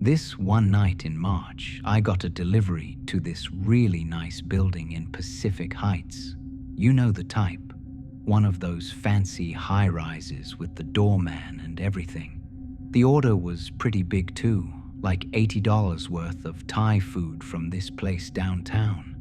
This one night in March, I got a delivery to this really nice building in Pacific Heights. You know the type. One of those fancy high-rises with the doorman and everything. The order was pretty big too, like $80 worth of Thai food from this place downtown.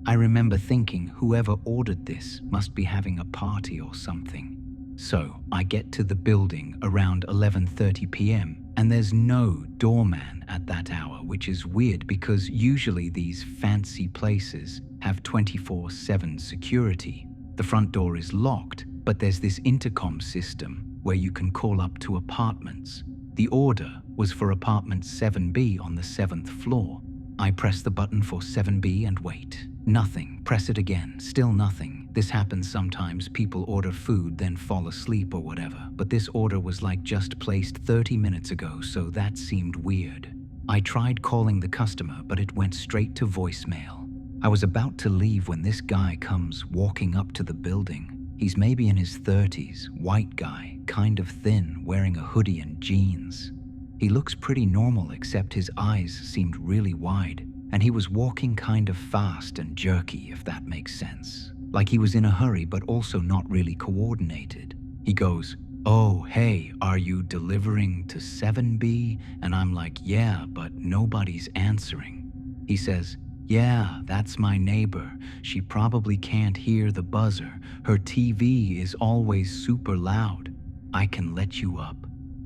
I remember thinking whoever ordered this must be having a party or something. So I get to the building around 11:30 p.m. and there's no doorman at that hour, which is weird because usually these fancy places have 24/7 security. The front door is locked, but there's this intercom system where you can call up to apartments. The order was for apartment 7B on the 7th floor. I press the button for 7B and wait. Nothing. Press it again. Still nothing. This happens sometimes. People order food, then fall asleep or whatever. But this order was like just placed 30 minutes ago, so that seemed weird. I tried calling the customer, but it went straight to voicemail. I was about to leave when this guy comes walking up to the building. He's maybe in his 30s, white guy, kind of thin, wearing a hoodie and jeans. He looks pretty normal except his eyes seemed really wide, and he was walking kind of fast and jerky, if that makes sense. Like he was in a hurry but also not really coordinated. He goes, "Oh, hey, are you delivering to 7B?" And I'm like, "Yeah, but nobody's answering." He says, "Yeah, that's my neighbor. She probably can't hear the buzzer. Her TV is always super loud. I can let you up."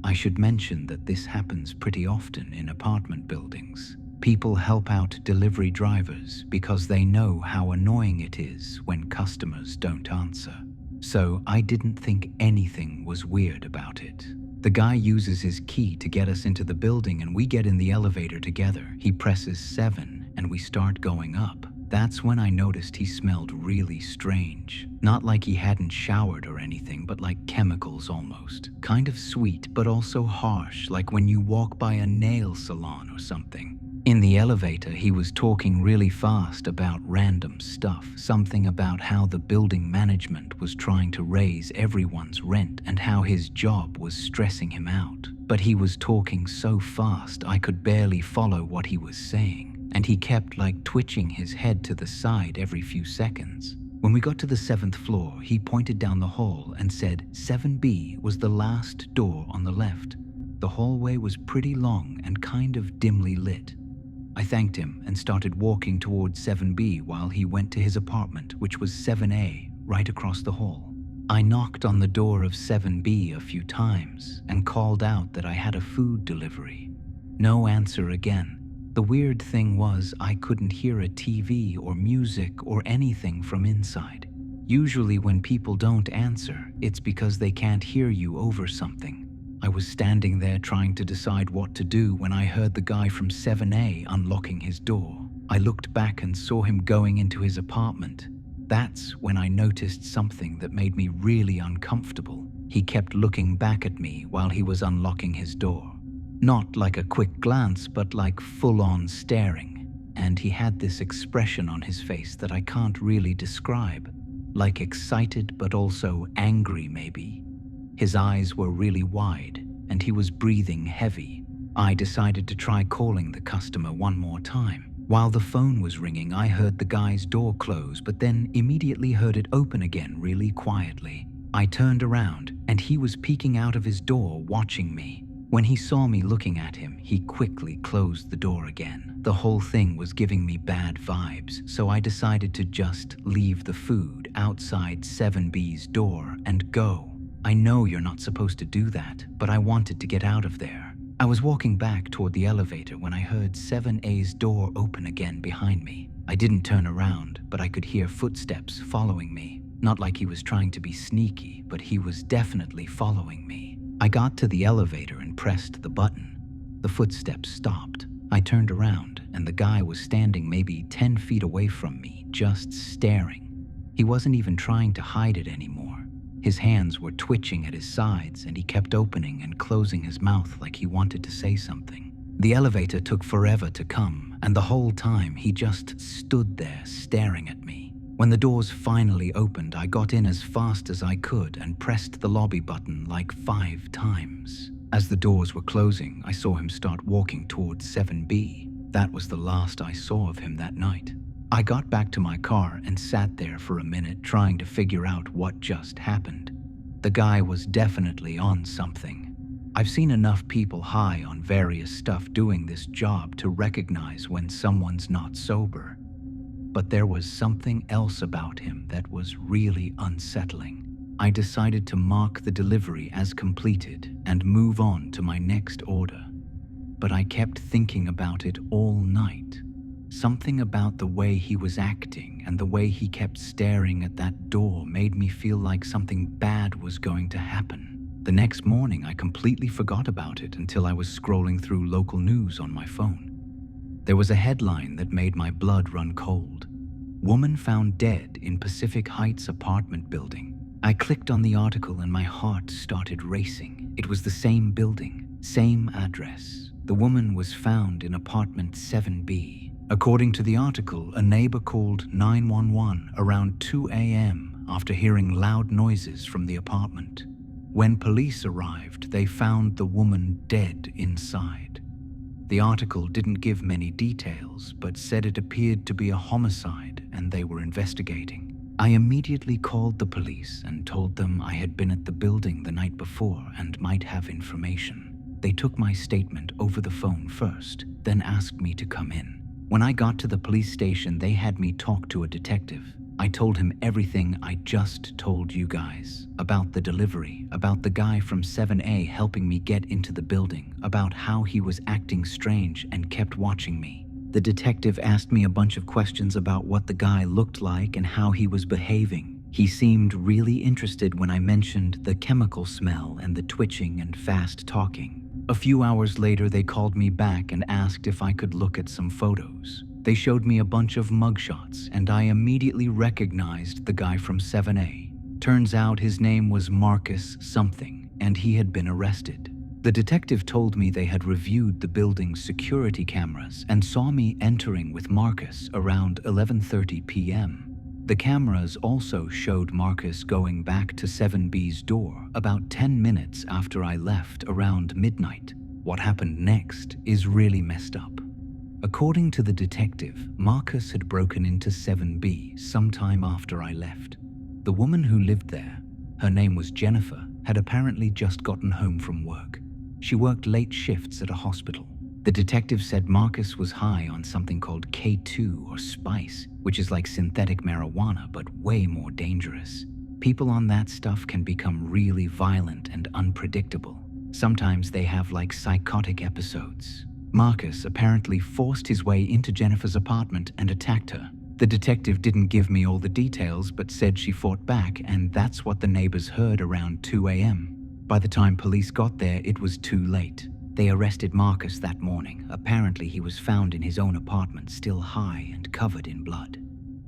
I should mention that this happens pretty often in apartment buildings. People help out delivery drivers because they know how annoying it is when customers don't answer. So I didn't think anything was weird about it. The guy uses his key to get us into the building and we get in the elevator together. He presses 7 and we start going up. That's when I noticed he smelled really strange. Not like he hadn't showered or anything, but like chemicals almost. Kind of sweet, but also harsh, like when you walk by a nail salon or something. In the elevator, he was talking really fast about random stuff. Something about how the building management was trying to raise everyone's rent and how his job was stressing him out. But he was talking so fast I could barely follow what he was saying. And he kept like twitching his head to the side every few seconds. When we got to the 7th floor, he pointed down the hall and said 7B was the last door on the left. The hallway was pretty long and kind of dimly lit. I thanked him and started walking towards 7B while he went to his apartment, which was 7A, right across the hall. I knocked on the door of 7B a few times and called out that I had a food delivery. No answer again. The weird thing was I couldn't hear a TV or music or anything from inside. Usually when people don't answer, it's because they can't hear you over something. I was standing there trying to decide what to do when I heard the guy from 7A unlocking his door. I looked back and saw him going into his apartment. That's when I noticed something that made me really uncomfortable. He kept looking back at me while he was unlocking his door. Not like a quick glance, but like full-on staring. And he had this expression on his face that I can't really describe. Like excited, but also angry maybe. His eyes were really wide, and he was breathing heavy. I decided to try calling the customer one more time. While the phone was ringing, I heard the guy's door close, but then immediately heard it open again really quietly. I turned around, and he was peeking out of his door, watching me. When he saw me looking at him, he quickly closed the door again. The whole thing was giving me bad vibes, so I decided to just leave the food outside 7B's door and go. I know you're not supposed to do that, but I wanted to get out of there. I was walking back toward the elevator when I heard 7A's door open again behind me. I didn't turn around, but I could hear footsteps following me. Not like he was trying to be sneaky, but he was definitely following me. I got to the elevator and pressed the button. The footsteps stopped. I turned around, and the guy was standing maybe 10 feet away from me, just staring. He wasn't even trying to hide it anymore. His hands were twitching at his sides, and he kept opening and closing his mouth like he wanted to say something. The elevator took forever to come, and the whole time he just stood there staring at me. When the doors finally opened, I got in as fast as I could and pressed the lobby button like 5 times. As the doors were closing, I saw him start walking towards 7B. That was the last I saw of him that night. I got back to my car and sat there for a minute trying to figure out what just happened. The guy was definitely on something. I've seen enough people high on various stuff doing this job to recognize when someone's not sober. But there was something else about him that was really unsettling. I decided to mark the delivery as completed and move on to my next order. But I kept thinking about it all night. Something about the way he was acting and the way he kept staring at that door made me feel like something bad was going to happen. The next morning, I completely forgot about it until I was scrolling through local news on my phone. There was a headline that made my blood run cold. Woman found dead in Pacific Heights apartment building. I clicked on the article and my heart started racing. It was the same building, same address. The woman was found in apartment 7B. According to the article, a neighbor called 911 around 2 a.m. after hearing loud noises from the apartment. When police arrived, they found the woman dead inside. The article didn't give many details, but said it appeared to be a homicide and they were investigating. I immediately called the police and told them I had been at the building the night before and might have information. They took my statement over the phone first, then asked me to come in. When I got to the police station, they had me talk to a detective. I told him everything I just told you guys, about the delivery, about the guy from 7A helping me get into the building, about how he was acting strange and kept watching me. The detective asked me a bunch of questions about what the guy looked like and how he was behaving. He seemed really interested when I mentioned the chemical smell and the twitching and fast talking. A few hours later, they called me back and asked if I could look at some photos. They showed me a bunch of mugshots, and I immediately recognized the guy from 7A. Turns out his name was Marcus something, and he had been arrested. The detective told me they had reviewed the building's security cameras and saw me entering with Marcus around 11:30 p.m. The cameras also showed Marcus going back to 7B's door about 10 minutes after I left around midnight. What happened next is really messed up. According to the detective, Marcus had broken into 7B sometime after I left. The woman who lived there, her name was Jennifer, had apparently just gotten home from work. She worked late shifts at a hospital. The detective said Marcus was high on something called K2 or spice, which is like synthetic marijuana but way more dangerous. People on that stuff can become really violent and unpredictable. Sometimes they have like psychotic episodes. Marcus apparently forced his way into Jennifer's apartment and attacked her. The detective didn't give me all the details but said she fought back, and that's what the neighbors heard around 2 a.m. By the time police got there, it was too late. They arrested Marcus that morning. Apparently he was found in his own apartment, still high and covered in blood.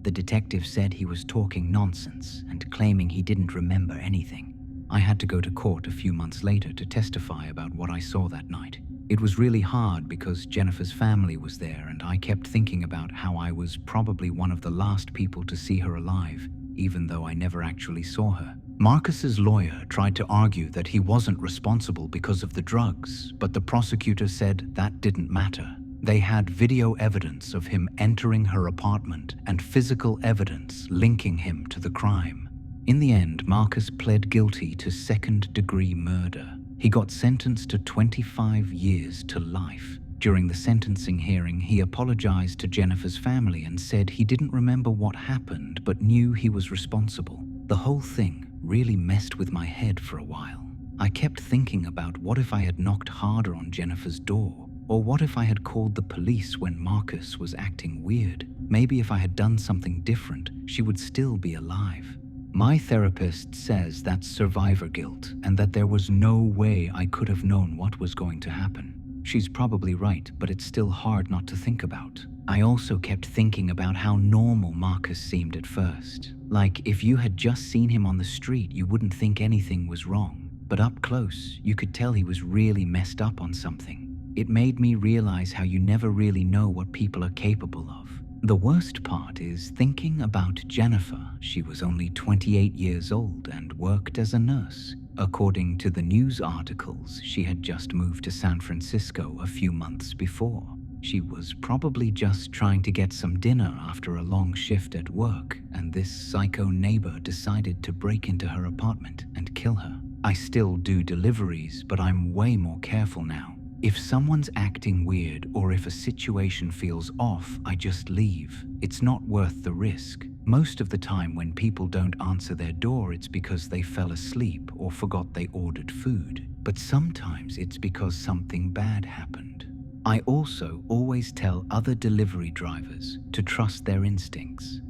The detective said he was talking nonsense and claiming he didn't remember anything. I had to go to court a few months later to testify about what I saw that night. It was really hard because Jennifer's family was there, and I kept thinking about how I was probably one of the last people to see her alive, even though I never actually saw her. Marcus's lawyer tried to argue that he wasn't responsible because of the drugs, but the prosecutor said that didn't matter. They had video evidence of him entering her apartment and physical evidence linking him to the crime. In the end, Marcus pled guilty to second-degree murder. He got sentenced to 25 years to life. During the sentencing hearing, he apologized to Jennifer's family and said he didn't remember what happened but knew he was responsible. The whole thing really messed with my head for a while. I kept thinking about what if I had knocked harder on Jennifer's door, or what if I had called the police when Marcus was acting weird. Maybe if I had done something different, she would still be alive. My therapist says that's survivor guilt and that there was no way I could have known what was going to happen. She's probably right, but it's still hard not to think about. I also kept thinking about how normal Marcus seemed at first. Like, if you had just seen him on the street, you wouldn't think anything was wrong. But up close, you could tell he was really messed up on something. It made me realize how you never really know what people are capable of. The worst part is thinking about Jennifer. She was only 28 years old and worked as a nurse. According to the news articles, she had just moved to San Francisco a few months before. She was probably just trying to get some dinner after a long shift at work, and this psycho neighbor decided to break into her apartment and kill her. I still do deliveries, but I'm way more careful now. If someone's acting weird or if a situation feels off, I just leave. It's not worth the risk. Most of the time when people don't answer their door, it's because they fell asleep or forgot they ordered food. But sometimes it's because something bad happened. I also always tell other delivery drivers to trust their instincts.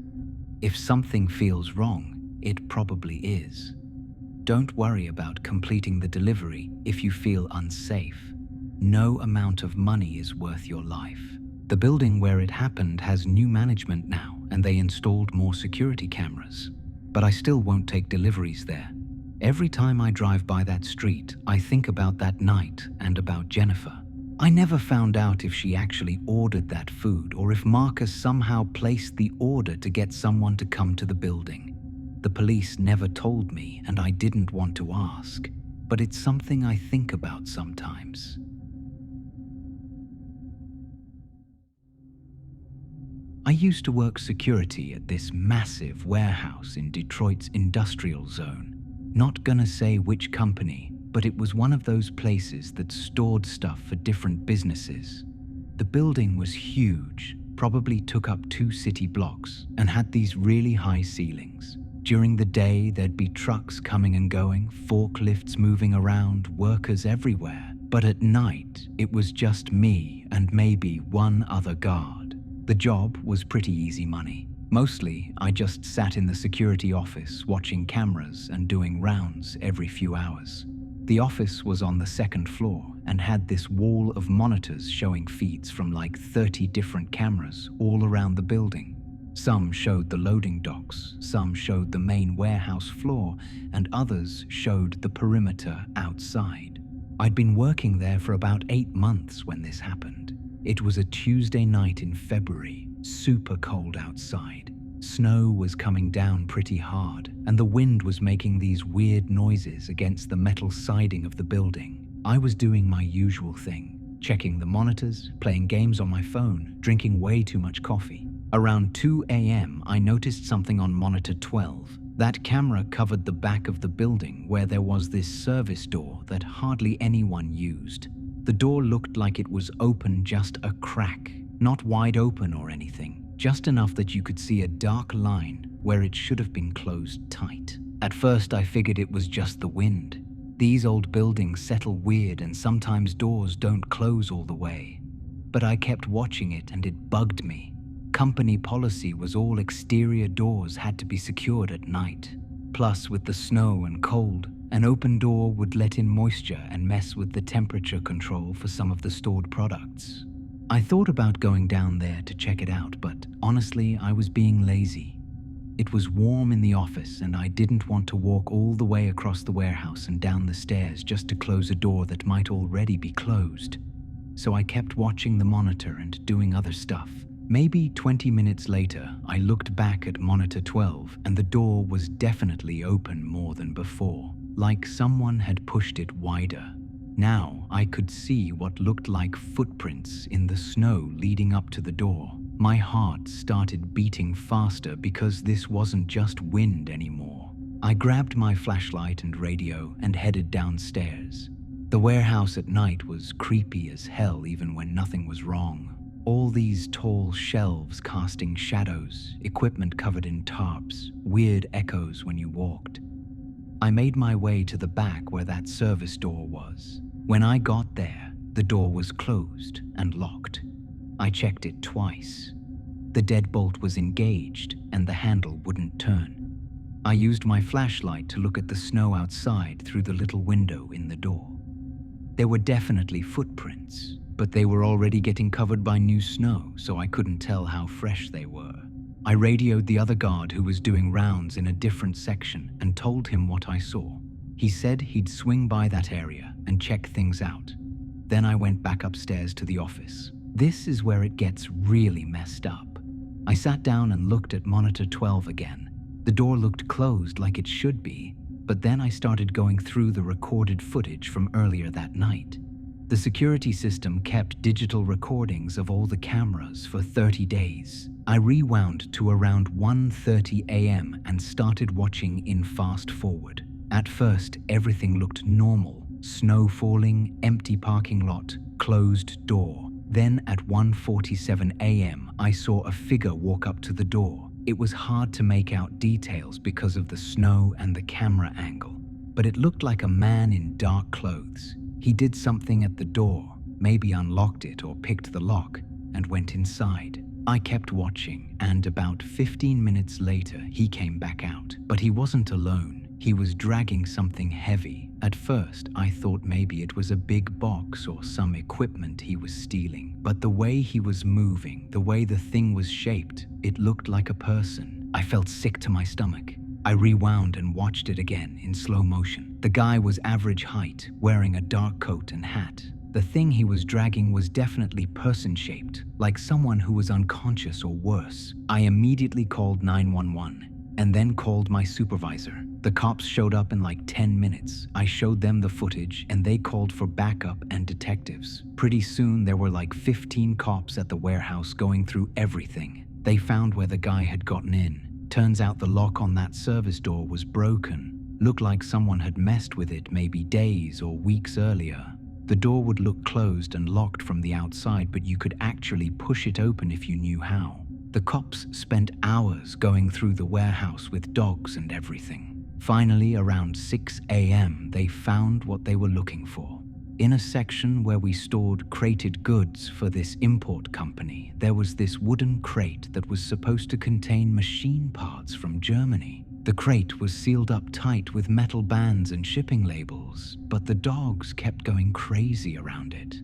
If something feels wrong, it probably is. Don't worry about completing the delivery if you feel unsafe. No amount of money is worth your life. The building where it happened has new management now, and they installed more security cameras. But I still won't take deliveries there. Every time I drive by that street, I think about that night and about Jennifer. I never found out if she actually ordered that food or if Marcus somehow placed the order to get someone to come to the building. The police never told me, and I didn't want to ask, but it's something I think about sometimes. I used to work security at this massive warehouse in Detroit's industrial zone. Not gonna say which company, but it was one of those places that stored stuff for different businesses. The building was huge, probably took up 2 city blocks, and had these really high ceilings. During the day, there'd be trucks coming and going, forklifts moving around, workers everywhere. But at night, it was just me and maybe one other guard. The job was pretty easy money. Mostly, I just sat in the security office watching cameras and doing rounds every few hours. The office was on the 2nd floor and had this wall of monitors showing feeds from like 30 different cameras all around the building. Some showed the loading docks, some showed the main warehouse floor, and others showed the perimeter outside. I'd been working there for about 8 months when this happened. It was a Tuesday night in February, super cold outside. Snow was coming down pretty hard, and the wind was making these weird noises against the metal siding of the building. I was doing my usual thing, checking the monitors, playing games on my phone, drinking way too much coffee. Around 2 a.m., I noticed something on monitor 12. That camera covered the back of the building where there was this service door that hardly anyone used. The door looked like it was open just a crack, not wide open or anything, just enough that you could see a dark line where it should have been closed tight. At first I figured it was just the wind. These old buildings settle weird and sometimes doors don't close all the way. But I kept watching it and it bugged me. Company policy was all exterior doors had to be secured at night. Plus, with the snow and cold, an open door would let in moisture and mess with the temperature control for some of the stored products. I thought about going down there to check it out, but honestly, I was being lazy. It was warm in the office and I didn't want to walk all the way across the warehouse and down the stairs just to close a door that might already be closed. So I kept watching the monitor and doing other stuff. Maybe 20 minutes later, I looked back at monitor 12 and the door was definitely open more than before, like someone had pushed it wider. Now I could see what looked like footprints in the snow leading up to the door. My heart started beating faster because this wasn't just wind anymore. I grabbed my flashlight and radio and headed downstairs. The warehouse at night was creepy as hell even when nothing was wrong. All these tall shelves casting shadows, equipment covered in tarps, weird echoes when you walked. I made my way to the back where that service door was. When I got there, the door was closed and locked. I checked it twice. The deadbolt was engaged and the handle wouldn't turn. I used my flashlight to look at the snow outside through the little window in the door. There were definitely footprints, but they were already getting covered by new snow, so I couldn't tell how fresh they were. I radioed the other guard who was doing rounds in a different section and told him what I saw. He said he'd swing by that area and check things out. Then I went back upstairs to the office. This is where it gets really messed up. I sat down and looked at monitor 12 again. The door looked closed like it should be, but then I started going through the recorded footage from earlier that night. The security system kept digital recordings of all the cameras for 30 days. I rewound to around 1:30 a.m. and started watching in fast forward. At first, everything looked normal. Snow falling, empty parking lot, closed door. Then at 1:47 a.m., I saw a figure walk up to the door. It was hard to make out details because of the snow and the camera angle, but it looked like a man in dark clothes. He did something at the door, maybe unlocked it or picked the lock, and went inside. I kept watching, and about 15 minutes later, he came back out. But he wasn't alone. He was dragging something heavy. At first, I thought maybe it was a big box or some equipment he was stealing. But the way he was moving, the way the thing was shaped, it looked like a person. I felt sick to my stomach. I rewound and watched it again in slow motion. The guy was average height, wearing a dark coat and hat. The thing he was dragging was definitely person-shaped, like someone who was unconscious or worse. I immediately called 911 and then called my supervisor. The cops showed up in like 10 minutes. I showed them the footage and they called for backup and detectives. Pretty soon there were like 15 cops at the warehouse going through everything. They found where the guy had gotten in. Turns out the lock on that service door was broken. Looked like someone had messed with it maybe days or weeks earlier. The door would look closed and locked from the outside, but you could actually push it open if you knew how. The cops spent hours going through the warehouse with dogs and everything. Finally, around 6 a.m., they found what they were looking for. In a section where we stored crated goods for this import company, there was this wooden crate that was supposed to contain machine parts from Germany. The crate was sealed up tight with metal bands and shipping labels, but the dogs kept going crazy around it.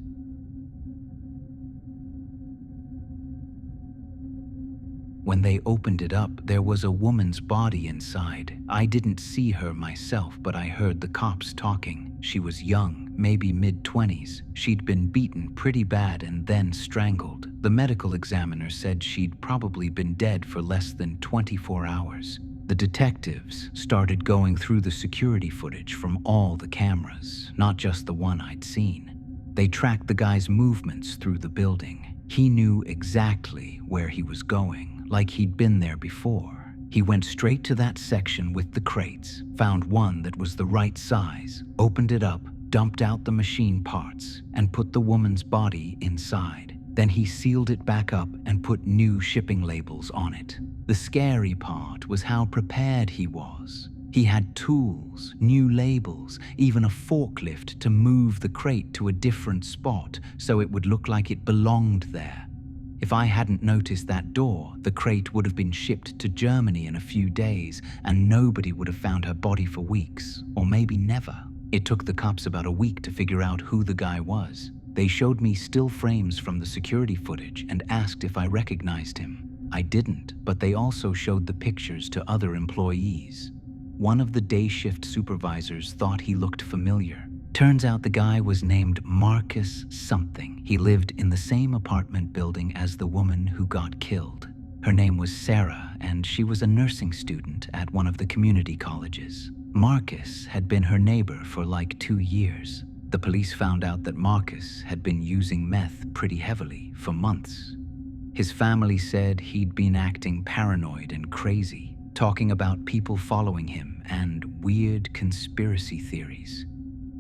When they opened it up, there was a woman's body inside. I didn't see her myself, but I heard the cops talking. She was young, maybe mid-20s. She'd been beaten pretty bad and then strangled. The medical examiner said she'd probably been dead for less than 24 hours. The detectives started going through the security footage from all the cameras, not just the one I'd seen. They tracked the guy's movements through the building. He knew exactly where he was going, like he'd been there before. He went straight to that section with the crates, found one that was the right size, opened it up, dumped out the machine parts, and put the woman's body inside. Then he sealed it back up and put new shipping labels on it. The scary part was how prepared he was. He had tools, new labels, even a forklift to move the crate to a different spot so it would look like it belonged there. If I hadn't noticed that door, the crate would have been shipped to Germany in a few days and nobody would have found her body for weeks, or maybe never. It took the cops about a week to figure out who the guy was. They showed me still frames from the security footage and asked if I recognized him. I didn't, but they also showed the pictures to other employees. One of the day shift supervisors thought he looked familiar. Turns out the guy was named Marcus something. He lived in the same apartment building as the woman who got killed. Her name was Sarah, and she was a nursing student at one of the community colleges. Marcus had been her neighbor for like 2 years. The police found out that Marcus had been using meth pretty heavily for months. His family said he'd been acting paranoid and crazy, talking about people following him and weird conspiracy theories.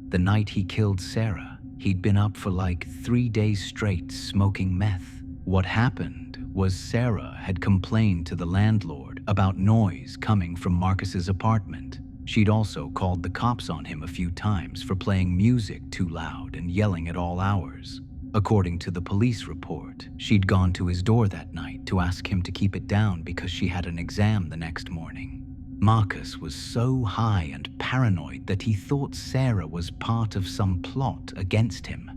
The night he killed Sarah, he'd been up for like 3 days straight smoking meth. What happened was Sarah had complained to the landlord about noise coming from Marcus's apartment. She'd also called the cops on him a few times for playing music too loud and yelling at all hours. According to the police report, she'd gone to his door that night to ask him to keep it down because she had an exam the next morning. Marcus was so high and paranoid that he thought Sarah was part of some plot against him.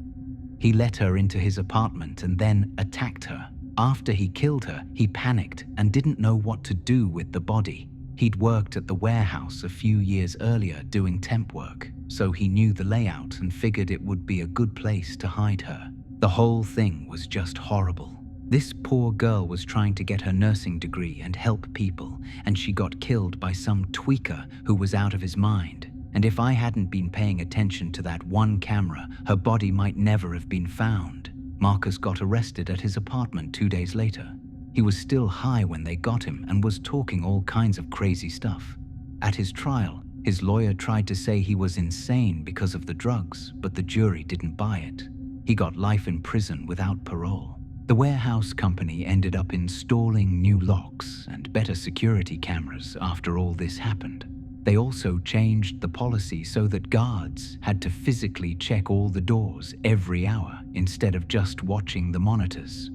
He let her into his apartment and then attacked her. After he killed her, he panicked and didn't know what to do with the body. He'd worked at the warehouse a few years earlier doing temp work, so he knew the layout and figured it would be a good place to hide her. The whole thing was just horrible. This poor girl was trying to get her nursing degree and help people, and she got killed by some tweaker who was out of his mind. And if I hadn't been paying attention to that one camera, her body might never have been found. Marcus got arrested at his apartment 2 days later. He was still high when they got him and was talking all kinds of crazy stuff. At his trial, his lawyer tried to say he was insane because of the drugs, but the jury didn't buy it. He got life in prison without parole. The warehouse company ended up installing new locks and better security cameras after all this happened. They also changed the policy so that guards had to physically check all the doors every hour instead of just watching the monitors.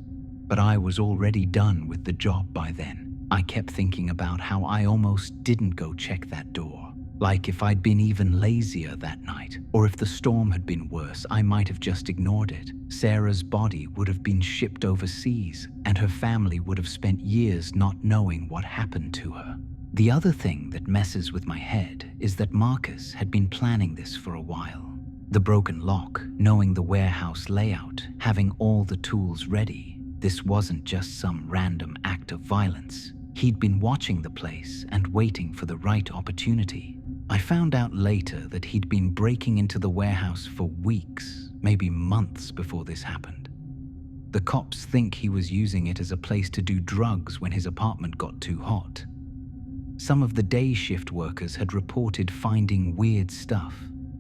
But I was already done with the job by then. I kept thinking about how I almost didn't go check that door. Like if I'd been even lazier that night, or if the storm had been worse, I might have just ignored it. Sarah's body would have been shipped overseas, and her family would have spent years not knowing what happened to her. The other thing that messes with my head is that Marcus had been planning this for a while. The broken lock, knowing the warehouse layout, having all the tools ready. This wasn't just some random act of violence. He'd been watching the place and waiting for the right opportunity. I found out later that he'd been breaking into the warehouse for weeks, maybe months before this happened. The cops think he was using it as a place to do drugs when his apartment got too hot. Some of the day shift workers had reported finding weird stuff: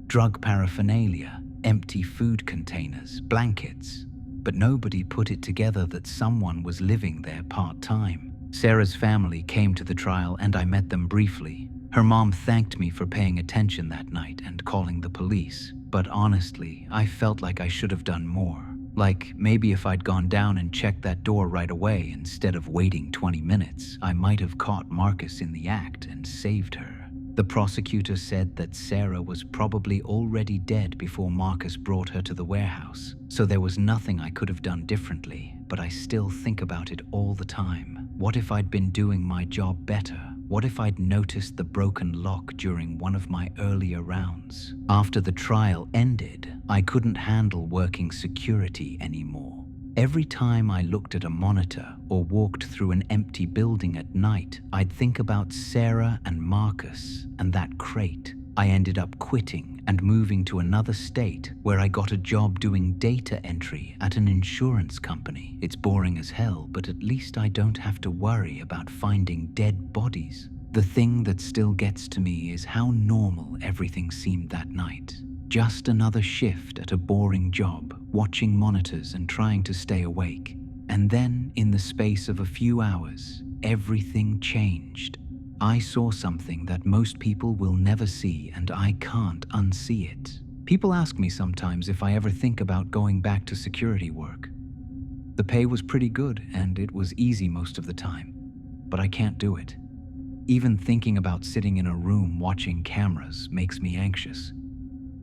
drug paraphernalia, empty food containers, blankets. But nobody put it together that someone was living there part-time. Sarah's family came to the trial and I met them briefly. Her mom thanked me for paying attention that night and calling the police. But honestly, I felt like I should have done more. Like maybe if I'd gone down and checked that door right away instead of waiting 20 minutes, I might have caught Marcus in the act and saved her. The prosecutor said that Sarah was probably already dead before Marcus brought her to the warehouse, so there was nothing I could have done differently, but I still think about it all the time. What if I'd been doing my job better? What if I'd noticed the broken lock during one of my earlier rounds? After the trial ended, I couldn't handle working security anymore. Every time I looked at a monitor or walked through an empty building at night, I'd think about Sarah and Marcus and that crate. I ended up quitting and moving to another state where I got a job doing data entry at an insurance company. It's boring as hell, but at least I don't have to worry about finding dead bodies. The thing that still gets to me is how normal everything seemed that night. Just another shift at a boring job, watching monitors and trying to stay awake. And then, in the space of a few hours, everything changed. I saw something that most people will never see, and I can't unsee it. People ask me sometimes if I ever think about going back to security work. The pay was pretty good, and it was easy most of the time. But I can't do it. Even thinking about sitting in a room watching cameras makes me anxious.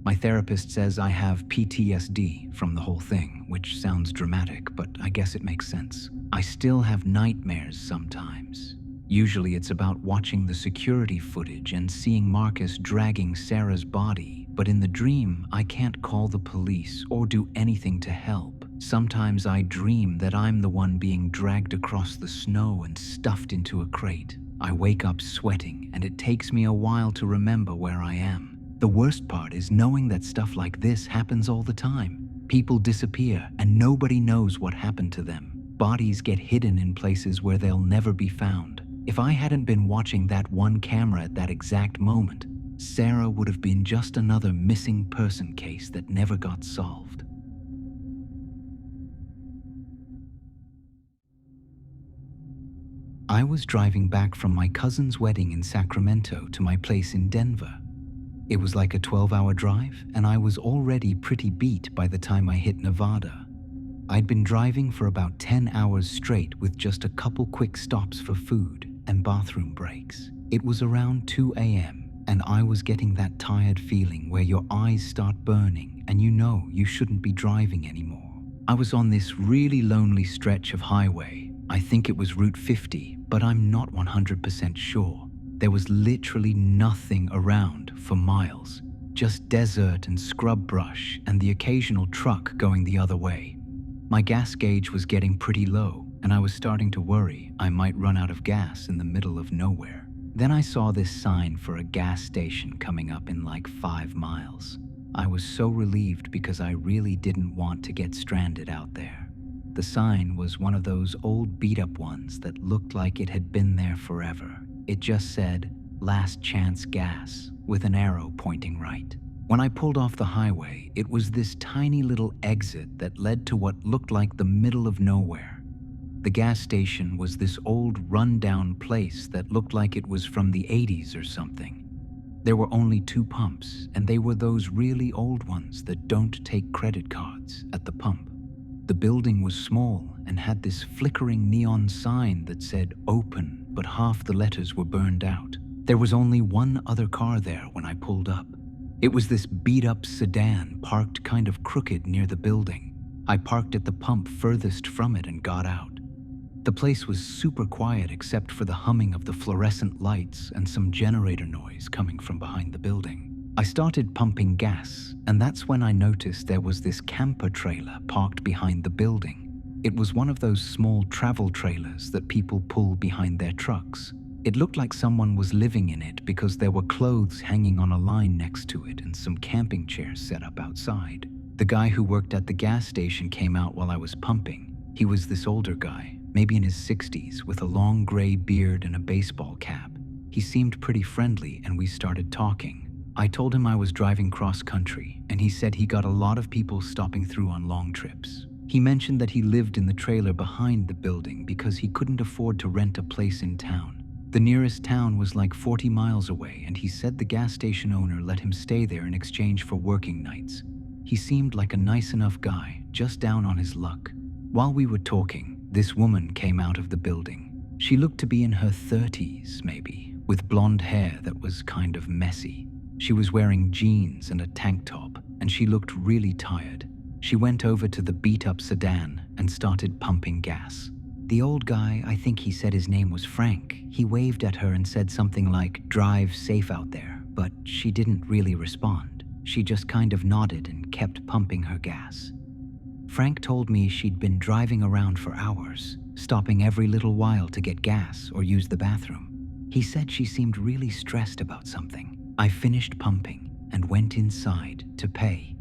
My therapist says I have PTSD from the whole thing, which sounds dramatic, but I guess it makes sense. I still have nightmares sometimes. Usually it's about watching the security footage and seeing Marcus dragging Sarah's body, but in the dream, I can't call the police or do anything to help. Sometimes I dream that I'm the one being dragged across the snow and stuffed into a crate. I wake up sweating, and it takes me a while to remember where I am. The worst part is knowing that stuff like this happens all the time. People disappear and nobody knows what happened to them. Bodies get hidden in places where they'll never be found. If I hadn't been watching that one camera at that exact moment, Sarah would have been just another missing person case that never got solved. I was driving back from my cousin's wedding in Sacramento to my place in Denver. It was like a 12-hour drive, and I was already pretty beat by the time I hit Nevada. I'd been driving for about 10 hours straight with just a couple quick stops for food and bathroom breaks. It was around 2 a.m., and I was getting that tired feeling where your eyes start burning and you know you shouldn't be driving anymore. I was on this really lonely stretch of highway. I think it was Route 50, but I'm not 100% sure. There was literally nothing around for miles, just desert and scrub brush and the occasional truck going the other way. My gas gauge was getting pretty low, and I was starting to worry I might run out of gas in the middle of nowhere. Then I saw this sign for a gas station coming up in like 5 miles. I was so relieved because I really didn't want to get stranded out there. The sign was one of those old beat-up ones that looked like it had been there forever. It just said, "Last Chance Gas," with an arrow pointing right. When I pulled off the highway, it was this tiny little exit that led to what looked like the middle of nowhere. The gas station was this old run-down place that looked like it was from the 80s or something. There were only 2 pumps, and they were those really old ones that don't take credit cards at the pump. The building was small and had this flickering neon sign that said "Open," but half the letters were burned out. There was only one other car there when I pulled up. It was this beat-up sedan parked kind of crooked near the building. I parked at the pump furthest from it and got out. The place was super quiet except for the humming of the fluorescent lights and some generator noise coming from behind the building. I started pumping gas, and that's when I noticed there was this camper trailer parked behind the building. It was one of those small travel trailers that people pull behind their trucks. It looked like someone was living in it because there were clothes hanging on a line next to it and some camping chairs set up outside. The guy who worked at the gas station came out while I was pumping. He was this older guy, maybe in his 60s, with a long gray beard and a baseball cap. He seemed pretty friendly and we started talking. I told him I was driving cross-country, and he said he got a lot of people stopping through on long trips. He mentioned that he lived in the trailer behind the building because he couldn't afford to rent a place in town. The nearest town was like 40 miles away, and he said the gas station owner let him stay there in exchange for working nights. He seemed like a nice enough guy, just down on his luck. While we were talking, this woman came out of the building. She looked to be in her 30s, maybe, with blonde hair that was kind of messy. She was wearing jeans and a tank top, and she looked really tired. She went over to the beat-up sedan and started pumping gas. The old guy, I think he said his name was Frank, he waved at her and said something like, "Drive safe out there," but she didn't really respond. She just kind of nodded and kept pumping her gas. Frank told me she'd been driving around for hours, stopping every little while to get gas or use the bathroom. He said she seemed really stressed about something. I finished pumping and went inside to pay.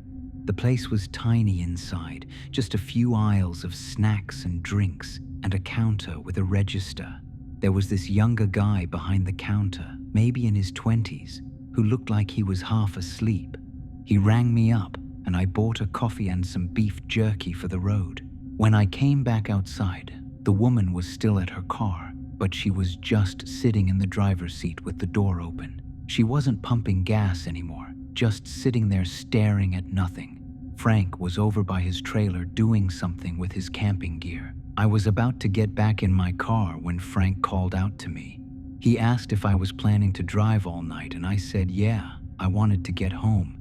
The place was tiny inside, just a few aisles of snacks and drinks, and a counter with a register. There was this younger guy behind the counter, maybe in his 20s, who looked like he was half asleep. He rang me up, and I bought a coffee and some beef jerky for the road. When I came back outside, the woman was still at her car, but she was just sitting in the driver's seat with the door open. She wasn't pumping gas anymore, just sitting there staring at nothing. Frank was over by his trailer doing something with his camping gear. I was about to get back in my car when Frank called out to me. He asked if I was planning to drive all night, and I said yeah, I wanted to get home.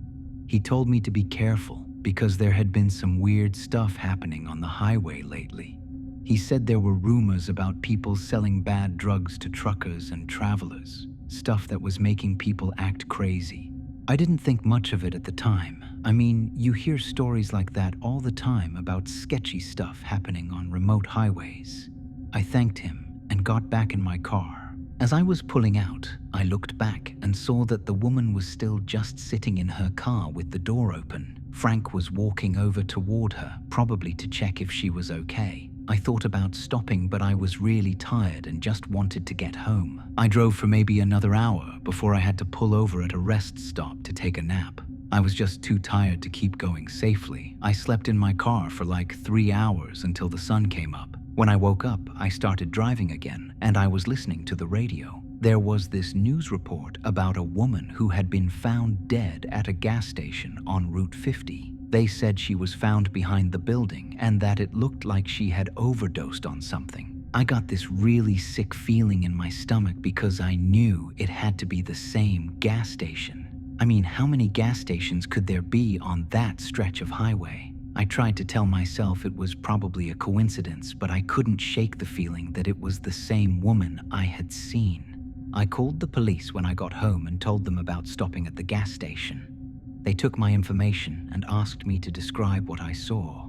He told me to be careful because there had been some weird stuff happening on the highway lately. He said there were rumors about people selling bad drugs to truckers and travelers, stuff that was making people act crazy. I didn't think much of it at the time. I mean, you hear stories like that all the time about sketchy stuff happening on remote highways. I thanked him and got back in my car. As I was pulling out, I looked back and saw that the woman was still just sitting in her car with the door open. Frank was walking over toward her, probably to check if she was okay. I thought about stopping, but I was really tired and just wanted to get home. I drove for maybe another hour before I had to pull over at a rest stop to take a nap. I was just too tired to keep going safely. I slept in my car for like 3 hours until the sun came up. When I woke up, I started driving again, and I was listening to the radio. There was this news report about a woman who had been found dead at a gas station on Route 50. They said she was found behind the building and that it looked like she had overdosed on something. I got this really sick feeling in my stomach because I knew it had to be the same gas station. I mean, how many gas stations could there be on that stretch of highway? I tried to tell myself it was probably a coincidence, but I couldn't shake the feeling that it was the same woman I had seen. I called the police when I got home and told them about stopping at the gas station. They took my information and asked me to describe what I saw.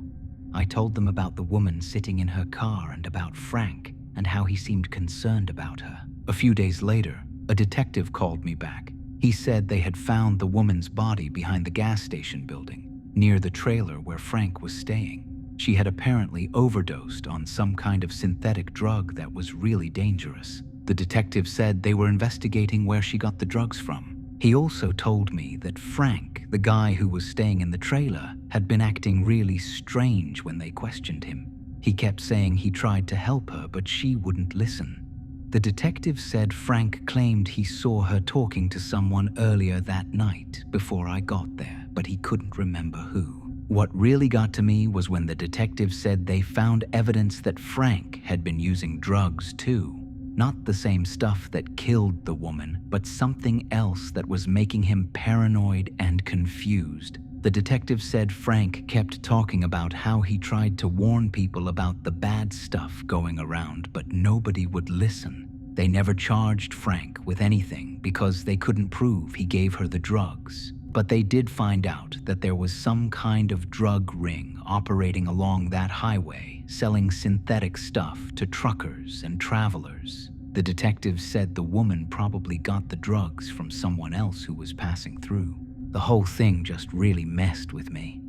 I told them about the woman sitting in her car and about Frank and how he seemed concerned about her. A few days later, a detective called me back. He said they had found the woman's body behind the gas station building, near the trailer where Frank was staying. She had apparently overdosed on some kind of synthetic drug that was really dangerous. The detective said they were investigating where she got the drugs from. He also told me that Frank, the guy who was staying in the trailer, had been acting really strange when they questioned him. He kept saying he tried to help her, but she wouldn't listen. The detective said Frank claimed he saw her talking to someone earlier that night before I got there, but he couldn't remember who. What really got to me was when the detective said they found evidence that Frank had been using drugs too. Not the same stuff that killed the woman, but something else that was making him paranoid and confused. The detective said Frank kept talking about how he tried to warn people about the bad stuff going around, but nobody would listen. They never charged Frank with anything because they couldn't prove he gave her the drugs. But they did find out that there was some kind of drug ring operating along that highway, selling synthetic stuff to truckers and travelers. The detective said the woman probably got the drugs from someone else who was passing through. The whole thing just really messed with me.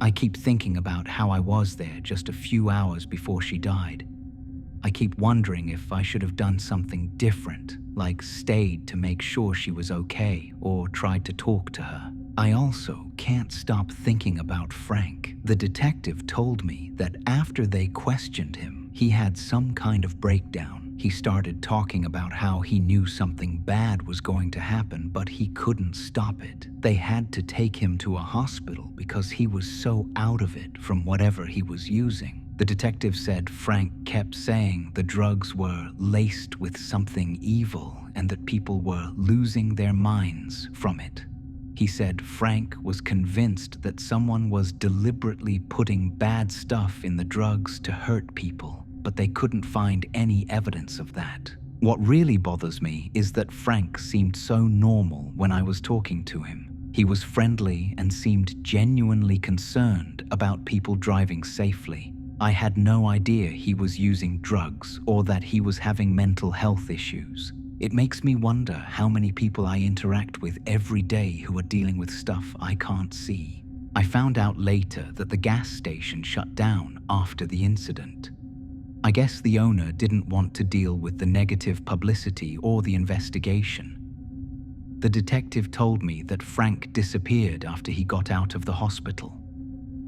I keep thinking about how I was there just a few hours before she died. I keep wondering if I should have done something different, like stayed to make sure she was okay or tried to talk to her. I also can't stop thinking about Frank. The detective told me that after they questioned him, he had some kind of breakdown. He started talking about how he knew something bad was going to happen, but he couldn't stop it. They had to take him to a hospital because he was so out of it from whatever he was using. The detective said Frank kept saying the drugs were laced with something evil and that people were losing their minds from it. He said Frank was convinced that someone was deliberately putting bad stuff in the drugs to hurt people, but they couldn't find any evidence of that. What really bothers me is that Frank seemed so normal when I was talking to him. He was friendly and seemed genuinely concerned about people driving safely. I had no idea he was using drugs or that he was having mental health issues. It makes me wonder how many people I interact with every day who are dealing with stuff I can't see. I found out later that the gas station shut down after the incident. I guess the owner didn't want to deal with the negative publicity or the investigation. The detective told me that Frank disappeared after he got out of the hospital.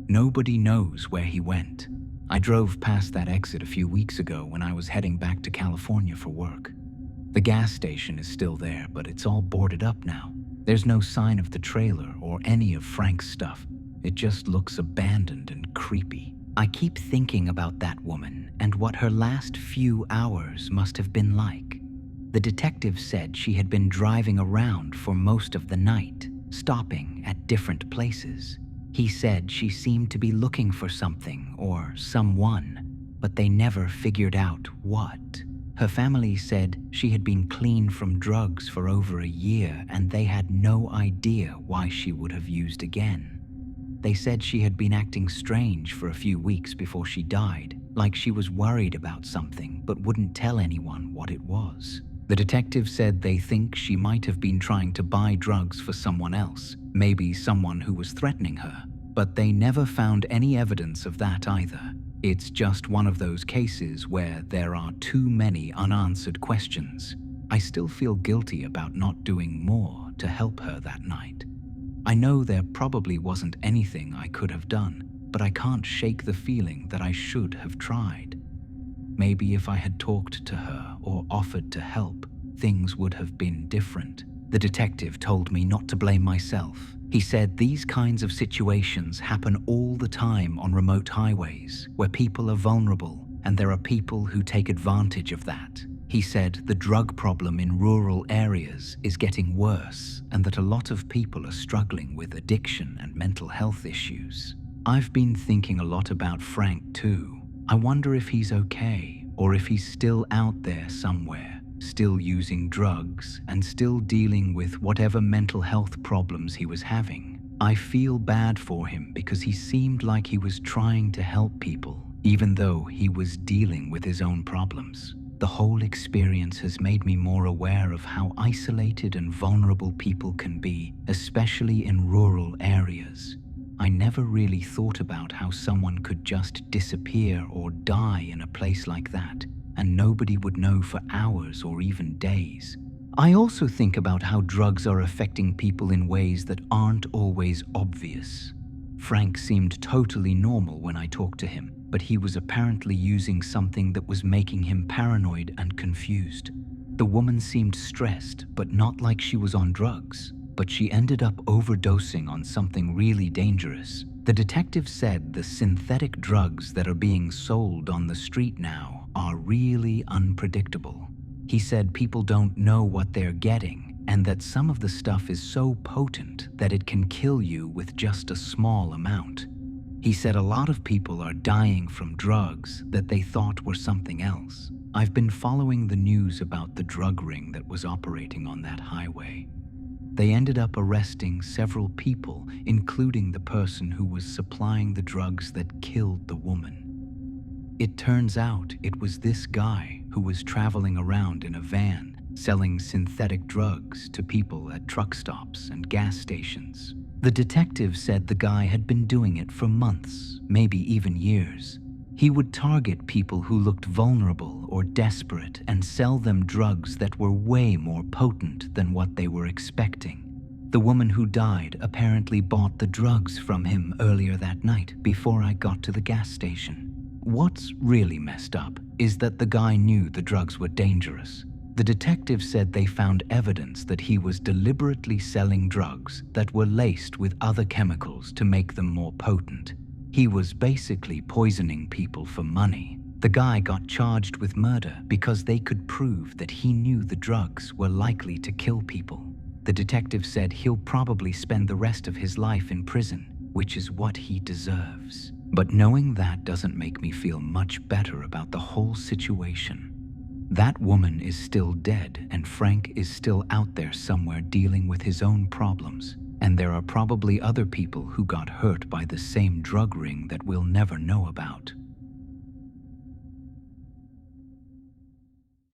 Nobody knows where he went. I drove past that exit a few weeks ago when I was heading back to California for work. The gas station is still there, but it's all boarded up now. There's no sign of the trailer or any of Frank's stuff. It just looks abandoned and creepy. I keep thinking about that woman and what her last few hours must have been like. The detective said she had been driving around for most of the night, stopping at different places. He said she seemed to be looking for something or someone, but they never figured out what. Her family said she had been clean from drugs for over a year and they had no idea why she would have used again. They said she had been acting strange for a few weeks before she died, like she was worried about something but wouldn't tell anyone what it was. The detective said they think she might have been trying to buy drugs for someone else, maybe someone who was threatening her, but they never found any evidence of that either. It's just one of those cases where there are too many unanswered questions. I still feel guilty about not doing more to help her that night. I know there probably wasn't anything I could have done, but I can't shake the feeling that I should have tried. Maybe if I had talked to her or offered to help, things would have been different. The detective told me not to blame myself. He said these kinds of situations happen all the time on remote highways where people are vulnerable and there are people who take advantage of that. He said the drug problem in rural areas is getting worse and that a lot of people are struggling with addiction and mental health issues. I've been thinking a lot about Frank too. I wonder if he's okay or if he's still out there somewhere, still using drugs and still dealing with whatever mental health problems he was having. I feel bad for him because he seemed like he was trying to help people, even though he was dealing with his own problems. The whole experience has made me more aware of how isolated and vulnerable people can be, especially in rural areas. I never really thought about how someone could just disappear or die in a place like that, and nobody would know for hours or even days. I also think about how drugs are affecting people in ways that aren't always obvious. Frank seemed totally normal when I talked to him, but he was apparently using something that was making him paranoid and confused. The woman seemed stressed, but not like she was on drugs, but she ended up overdosing on something really dangerous. The detective said the synthetic drugs that are being sold on the street now are really unpredictable. He said people don't know what they're getting, and that some of the stuff is so potent that it can kill you with just a small amount. He said a lot of people are dying from drugs that they thought were something else. I've been following the news about the drug ring that was operating on that highway. They ended up arresting several people, including the person who was supplying the drugs that killed the woman. It turns out it was this guy who was traveling around in a van selling synthetic drugs to people at truck stops and gas stations. The detective said the guy had been doing it for months, maybe even years. He would target people who looked vulnerable or desperate and sell them drugs that were way more potent than what they were expecting. The woman who died apparently bought the drugs from him earlier that night before I got to the gas station. What's really messed up is that the guy knew the drugs were dangerous. The detective said they found evidence that he was deliberately selling drugs that were laced with other chemicals to make them more potent. He was basically poisoning people for money. The guy got charged with murder because they could prove that he knew the drugs were likely to kill people. The detective said he'll probably spend the rest of his life in prison, which is what he deserves. But knowing that doesn't make me feel much better about the whole situation. That woman is still dead, and Frank is still out there somewhere dealing with his own problems. And there are probably other people who got hurt by the same drug ring that we'll never know about.